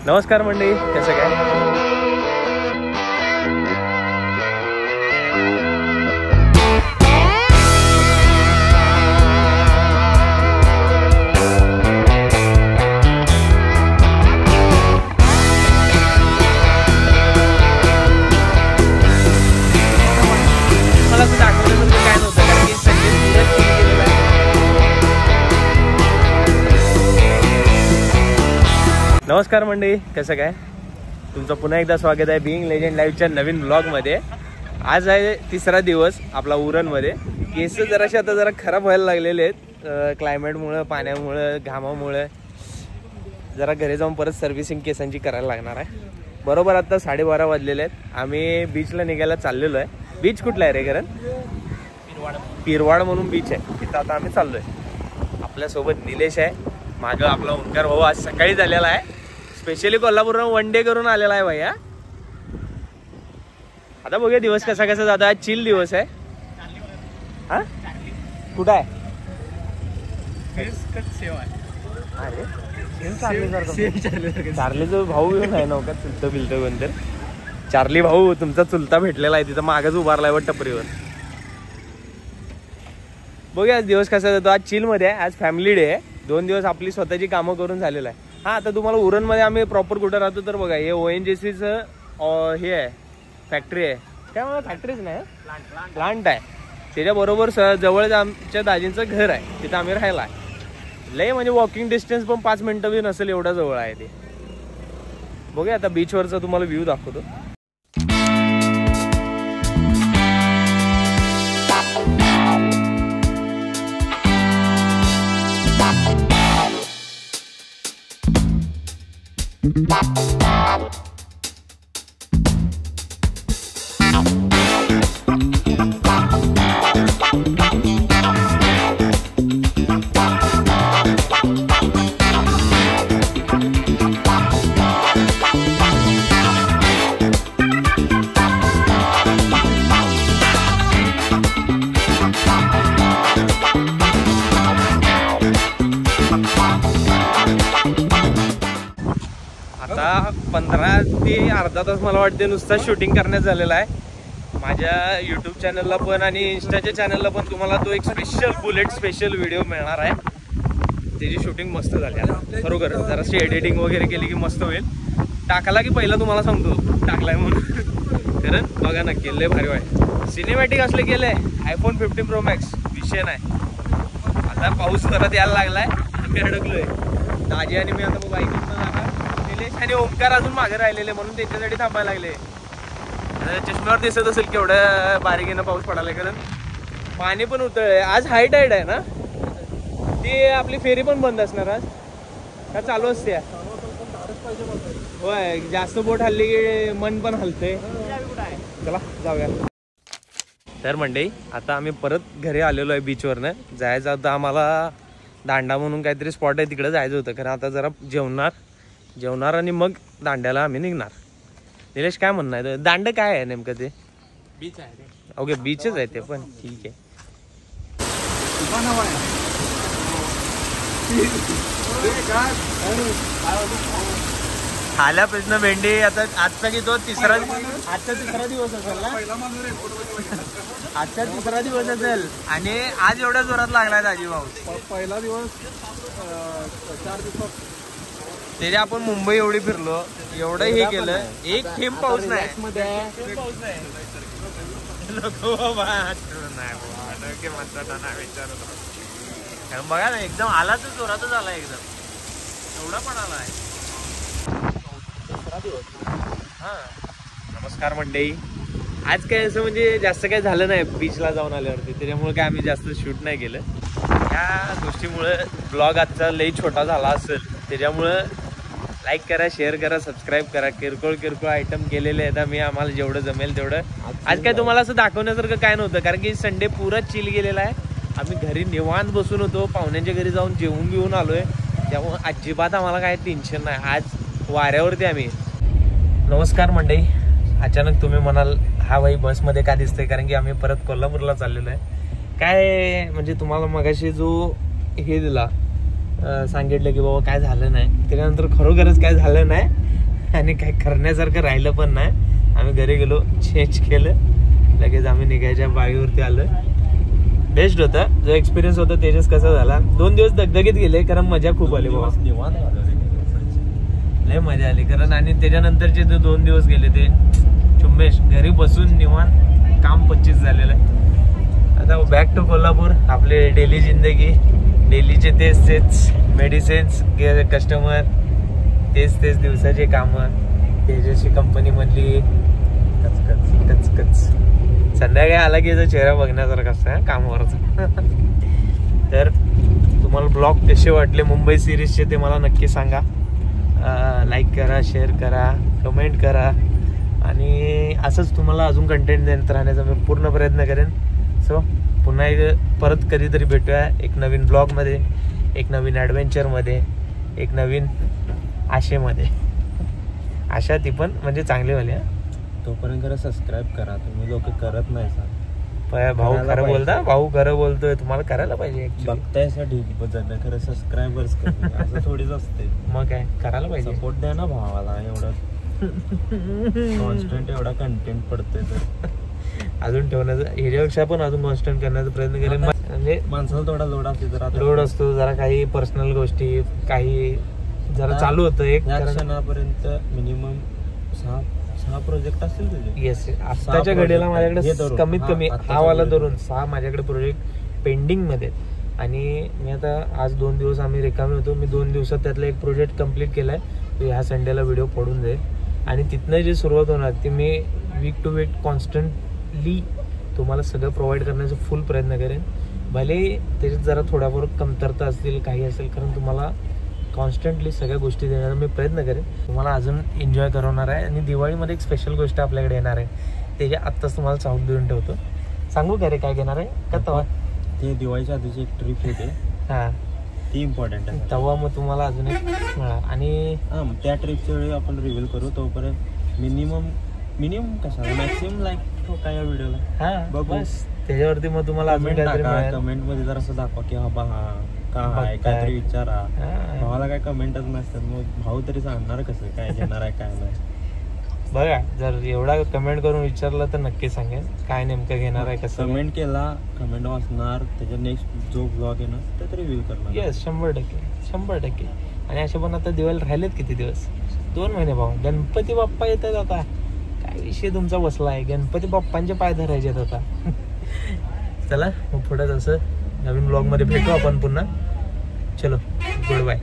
नमस्कार मंडळी, कसं काय? मला असं दाखवण्यासारखं काय नव्हतं, कारण की संडे पुरा चिल केलेला आहे. नमस्कार मंडळी, कसं काय? तुमचं पुन्हा एकदा स्वागत आहे बिईंग लेजेंड लाईव्हच्या नवीन ब्लॉगमध्ये. आज आहे तिसरा दिवस आपला उरणमध्ये. केस जराशे आता जरा खराब व्हायला लागलेले आहेत क्लायमेटमुळं, पाण्यामुळं, घामामुळं. जरा घरी जाऊन परत सर्व्हिसिंग केसांची करायला लागणार आहे. बरोबर आता 12:30 वाजलेले आहेत. आम्ही बीचला निघायला चाललेलो आहे. बीच कुठला आहे रे करण? पिरवाड म्हणून बीच आहे, तिथं आता आम्ही चाललोय. आपल्यासोबत निलेश आहे, मागं आपला ओंकार भाऊ आज सकाळी झालेला आहे. स्पेशली कोल्हापूरवरून वन डे करून आलेला आहे भैया. आता बघूया दिवस कसा कसा जातो. आज चिल दिवस आहे. हा कुठं आहे? अरे चार्लीचा भाऊ येऊन आहे नव्हता, चुलतं बिलतं कोणतर. चार्ली भाऊ तुमचा चुलता भेटलेला आहे, तिथं मागच उभारलाय व टपरीवर. बघूया आज दिवस कसा जातो. आज चिल मध्ये आहे, आज फॅमिली डे आहे. 2 दिवस आपली स्वतःची कामं करून झालेलं आहे. हा आता तुम्हाला उरणमध्ये आम्ही प्रॉपर कुठं राहतो तर बघा, हे ONGCचं हे आहे, फॅक्टरी आहे. काय मला फॅक्टरीच नाही, प्लांट आहे. त्याच्याबरोबर जवळच आमच्या दाजींचं घर आहे, तिथं आम्ही राहायला आहे. लय म्हणजे वॉकिंग डिस्टन्स पण 5 मिनिटं बी नसेल एवढा जवळ आहे ते. बघूया आता बीचवरचा तुम्हाला व्ह्यू दाखवतो. आता 15 ते अर्धा तास मला वाटते नुसता शूटिंग करण्यात झालेला आहे. माझ्या यूट्यूब चॅनलला पण आणि इंस्टाच्या चॅनलला पण तुम्हाला तो एक स्पेशल बुलेट स्पेशल व्हिडिओ मिळणार आहे. त्याची शूटिंग मस्त झाली आहे खरोखर. जराशी एडिटिंग वगैरे केली की मस्त होईल. टाकला की पहिला तुम्हाला सांगतो टाकलाय म्हणून. कारण बघा नक्की लय भारी आहे. सिनेमॅटिक असले गेले iPhone 15 Pro Max विषय नाही. आता पाऊस परत यायला लागलाय, आम्ही अडकलोय. दाजी आणि मी आता बाईक आणि ओंकार अजून मागे राहिलेले म्हणून त्यांच्यासाठी थांबायला लागले. चष्म्यावर दिसत असेल केवढं बारीकीनं पाऊस पडायला, कारण पाणी पण उतरलंय. आज हाय टाईड आहे ना, ती आपली फेरी पण बंद असणार आज का चालू असते? होय, जास्त बोट हल्ली की मन पण हलते. चला जाऊया. तर मंडळी आता आम्ही परत घरी आलेलो आहे बीचवरनं. जायचं होतं आम्हाला दांडा म्हणून काहीतरी स्पॉट आहे, तिकडे जायचं होतं. कारण आता जरा जेवणार आणि मग दांड्याला आम्ही निघणार. निलेश काय म्हणणं आहे? दांड काय आहे नेमकं? ते बीच आहे. ओके, बीचच आहे ते पण. ठीक आहे. खाल्या प्रश्न भेंडी. आता आजचा की तो तिसरा दिवस असेल ना? आजचा तिसरा दिवस असेल आणि आज एवढ्या जोरात लागलाय दाजी भाऊ. पहिला दिवस 4 दिवसात त्याच्या आपण मुंबई एवढी फिरलो, एवढं हे केलं, एक थेंब पाऊस नाही. बघा ना, एकदम आला तर जोरातच आला, एकदम एवढा पण आला आहे. हा नमस्कार मंडळी. आज काय असं म्हणजे जास्त काय झालं नाही बीचला जाऊन आल्यावरती, त्याच्यामुळे काय आम्ही जास्त शूट नाही केलं. या गोष्टीमुळे ब्लॉग आजचा लई छोटा झाला असेल, त्याच्यामुळं लाईक करा, शेअर करा, सबस्क्राईब करा. किरकोळ आयटम केलेले आहेत आम्ही, आम्हाला जेवढं जमेल तेवढं. आज काय तुम्हाला असं दाखवण्यासारखं काय नव्हतं, कारण की संडे पुरा चिल गेलेला आहे. आम्ही घरी निवांत बसून होतो, पाहुण्यांच्या घरी जाऊन जेवून बिवून आलोय, त्यामुळे अजिबात आम्हाला काय टेन्शन नाही. आज वाऱ्यावरती आम्ही. नमस्कार मंडळी. अचानक तुम्ही म्हणाल हा भाई बसमध्ये काय दिसतंय, कारण की आम्ही परत कोल्हापूरला चाललेलो आहे. काय म्हणजे तुम्हाला मगाशी जो हे दिला सांगितलं की बाबा काय झालं नाही, त्याच्यानंतर खरोखरच काय झालं नाही. आणि काय करण्यासारखं राहिलं पण नाही. आम्ही घरी गेलो, चेंज केलं, लगेच आम्ही निघायच्या पाळीवरती आलो. बेस्ट होता जो एक्सपिरियन्स होता. तेजस कसा झाला, 2 दिवस दगदगीत गेले कारण मजा खूप आली बाबा, लय मजा आली कारण. आणि त्याच्यानंतरचे जे 2 दिवस गेले ते चुम्मेश घरी बसून निवांत काम 25 झालेलं आहे. आता बॅक टू कोल्हापूर, आपले डेली जिंदगी, डेलीचे तेच मेडिसिन्स, कस्टमर, तेच दिवसाचे कामं, तेजसची कंपनी मधली कचकच. संध्याकाळी आला की याचा चेहरा बघण्यासारखा असतं कामावरचा. तर तुम्हाला ब्लॉग कसे वाटले मुंबई सिरीजचे ते मला नक्की सांगा. लाईक करा, शेअर करा, कमेंट करा आणि असंच तुम्हाला अजून कंटेंट देत राहण्याचा मी पूर्ण प्रयत्न करेन. सो पुन्हा परत कधीतरी भेटूया एक नवीन ब्लॉगमध्ये, एक नवीन ॲडव्हेंचरमध्ये, एक नवीन आशेमध्ये. आशा ती पण म्हणजे चांगली वाली. तोपर्यंत खरं सबस्क्राईब करा, तुम्ही लोक करत नाही सांग. भाऊ खरं बोलता, भाऊ खरं बोलतोय, तुम्हाला करायला पाहिजे. बघतायसाठी खरं सबस्क्रायबर्स कमी असं थोडीच असते. मग काय करायला पाहिजे, सपोर्ट द्या ना भावाला. एवढं कॉन्स्टंट एवढा कंटेंट पडतोय तर अजून ठेवण्याचं, ह्याच्यापेक्षा पण अजून कॉन्स्टंट करण्याचा प्रयत्न करेन. म्हणजे माणसाला थोडा लोड असते, जरा लोड असतो, जरा काही पर्सनल गोष्टी काही जरा चालू होतं. एक क्षणापर्यंत मिनिमम 6 प्रोजेक्ट असतील तुझे. येस, आताच्या घडीला माझ्याकडे कमीत कमी हा वाला धरून 6 माझ्याकडे प्रोजेक्ट पेंडिंग मध्ये. आणि मी आता आज 2 दिवस आम्ही रिकामे होतो. मी 2 दिवसात त्यातला एक प्रोजेक्ट कम्प्लीट केलाय. तो ह्या संडेला व्हिडिओ पडून जाईल. आणि तिथनं जी सुरुवात होणार ती मी वीक टू वीक कॉन्स्टंटली तुम्हाला सगळं प्रोव्हाइड करण्याचा फुल प्रयत्न करेन. भले त्याच्यात जरा थोड्याफार कमतरता असतील, काही असेल, कारण तुम्हाला कॉन्स्टंटली सगळ्या गोष्टी देण्याचा मी प्रयत्न करेन. तुम्हाला अजून एन्जॉय करवणार आहे. आणि दिवाळीमध्ये एक स्पेशल गोष्ट आपल्याकडे येणार आहे, त्याच्या आत्ताच तुम्हाला चाहूल देऊन ठेवतो. सांगू का रे काय घेणार आहे का तवा? ते दिवाळीच्या आधीची एक ट्रिप होते, हां ती इम्पॉर्टंट आहे. तेव्हा मग तुम्हाला अजून एक मिळा. आणि त्या ट्रिपच्या वेळी आपण रिव्हील करू. तोपर्यंत मिनिमम कशाला मॅक्सिमम लाईक काय या व्हिडिओला. हां बस त्याच्यावरती मग तुम्हाला अजून काहीतरी कमेंट मध्ये जर असं दाखवा की हा बा काय काहीतरी विचारा. भावाला काय कमेंटच नसतात, मग भाऊ तरी सांगणार कसं काय घेणार आहे काय नाही. बघा जर एवढा कमेंट करून विचारलं तर नक्की सांगेन काय नेमकं घेणार आहे कसं. कमेंट केला, कमेंट वाचणार, त्याच्या नेक्स्ट जो ब्लॉग येणार ते रिव्हील करणार. येस 100%. आणि असे पण आता दिवाळी राहिलेत किती दिवस, 2 महिने भाऊ. गणपती बाप्पा येतात आता, काय विषय तुमचा बसला आहे. गणपती बाप्पांचे पाय धरायचे आता. चला मग पुढे असं नवीन ब्लॉग मध्ये भेटू आपण पुन्हा. चलो गुड बाय.